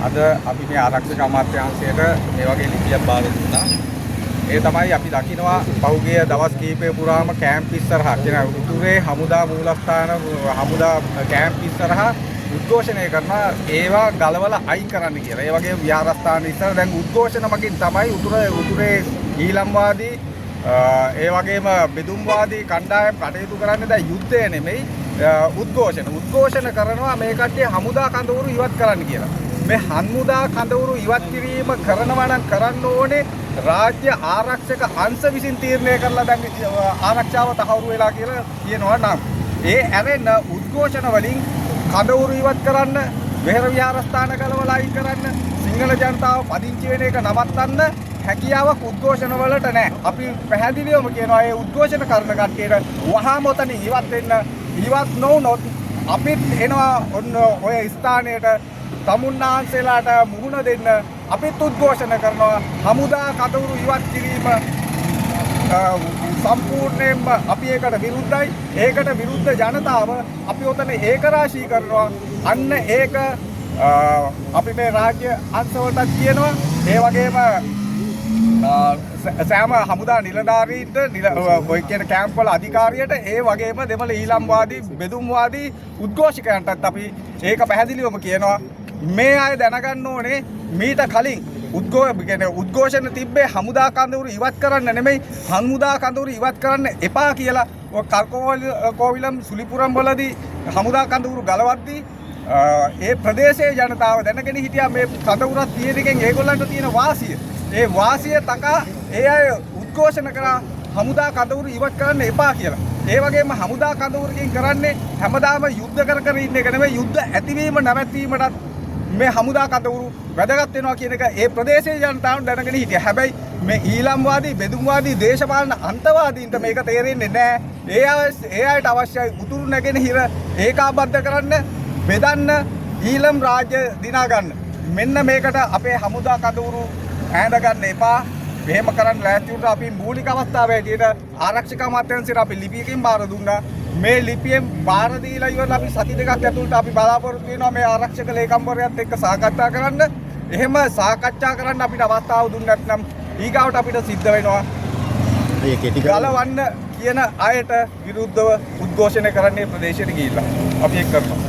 අද අපි මේ ආරක්ෂක අමාත්‍යාංශයට මේ වගේ ලිපියක් බාර දුන්නා. ඒ තමයි අපි දකිනවා පහුගිය දවස් කිහිපය පුරාම කැම්ප් ඉස්සරහා කියන උතුරේ හමුදා මූලස්ථාන හමුදා කැම්ප් ඉස්සරහා උද්ඝෝෂණය කරනවා ඒවා ගලවලා අයින් කරන්න කියලා. ඒ වගේම විහාරස්ථාන ඉස්සර දැන් උද්ඝෝෂණ මගින් තමයි උතුරේ ඊළම්වාදී ඒ වගේම බෙදුම්වාදී කණ්ඩායම් කටයුතු කරන්නේ දැන් යුද්ධය නෙමෙයි උද්ඝෝෂණ කරනවා මේ කට්ටිය හමුදා කඳවුරු ඉවත් කරන්න කියලා. මේ හමුදා කඳවුරු ඉවත් කිරීම කරනවා නම් කරන්න ඕනේ රාජ්‍ය ආරක්ෂක අංශ විසින් තීරණය කරලා දැන් ආරක්ෂාව තහවුරු වෙලා කියලා කියනවා නම් ඒ ඇරෙන්න උද්ඝෝෂණ වලින් කඳවුරු ඉවත් කරන්න, වෙහෙර විහාරස්ථාන ගලවලා අයින් කරන්න, සිංහල ජනතාව පදිංචි වෙන එක නවත්තන්න හැකියාවක් උද්ඝෝෂණ වලට නැහැ. අපි පැහැදිලිවම කියනවා මේ උද්ඝෝෂණ කරන කට්ටියට වහාම ඔතන ඉවත් වෙන්න. ඉවත් නොවුනොත් අපිත් එනවා ඔන්න ඔය ස්ථානයට තමුන්නාන්සේලාට මුහුණ දෙන්න අපිත් උද්ඝෝෂණ කරනවා. හමුදා කඳවුරු ඉවත් කිරීම සම්පූර්ණයෙන්ම අපි ඒකට විරුද්ධයි. ඒකට විරුද්ධ ජනතාව අපි ඔතන ඒකරාශී කරනවා. අන්න ඒක අපි මේ රාජ්‍ය අංශවලට කියනවා. ඒ වගේම සෑම හමුදා නිලධාරීන්ට ඔය කියන කැම්ප් වල අධිකාරියට ඒ වගේම දෙමළ ඊළම්වාදී බෙදුම්වාදී උද්ඝෝෂකයන්ටත් අපි ඒක පැහැදිලිවම කියනවා. මේ අය දැනගන්න ඕනේ මීට කලින් උද්ඝෝෂණ තිබ්බේ හමුදා කඳවුරු ඉවත් කරන්න නෙමෙයි හමුදා කඳවුරු ඉවත් කරන්න එපා කියලා. ඔය කර්කෝවිලම් සුලිපුරම් වලදී හමුදා කඳවුරු ගලවද්දී ඒ ප්‍රදේශයේ ජනතාව දැනගෙන හිටියා මේ කඳවුරක් තියෙන එකෙන් ඒගොල්ලන්ට තියෙන වාසිය. ඒ වාසිය තකා ඒ අය උද්ඝෝෂණ කරා හමුදා කඳවුරු ඉවත් කරන්න එපා කියලා. ඒ වගේම හමුදා කඳවුරකින් කරන්නේ හැමදාම යුද්ධ කර ඉන්න එක නෙමෙයි යුද්ධ ඇතිවීම නැවැත්වීමටත් මේ හමුදා කඳවුරු වැදගත් වෙනවා කියන එක ඒ ප්‍රදේශයේ ජනතාව දැනගෙන හිටියා. හැබැයි මේ ඊළම්වාදී බෙදුම්වාදී දේශපාලන අන්තවාදීන්ට මේක තේරෙන්නේ නැහැ. ඒ අයට අවශ්‍යයි උතුරු නැගෙනහිර ඒකාබද්ධ කරන්න, බෙදන්න, ඊළම් රාජ්‍ය දිනා ගන්න. මෙන්න මේකට අපේ හමුදා කඳවුරු ඈඳ ගන්න එපා. එහෙම කරන්න ලෑස්ති වුණා. අපි මූලික අවස්ථාවේ හැටියට ආරක්ෂක අමාත්‍යාංශයට අපි ලිපියකින් බාර දුන්නා. මේ ලිපියෙන් බාර දීලා ඉවරලා අපි සති දෙකක් ඇතුළත අපි බලාපොරොත්තු වෙනවා මේ ආරක්ෂක ලේකම්වරයාත් එක්ක සාකච්ඡා කරන්න. එහෙම සාකච්ඡා කරන්න අපිට අවස්ථාව දුන්නේ නැත්නම් ඊගාවට අපිට සිද්ධ වෙනවා ගලවන්න කියන අයට විරුද්ධව උද්ඝෝෂණය කරන්නේ ප්‍රදේශයට ගිහිල්ලා. අපි ඒක කරනවා.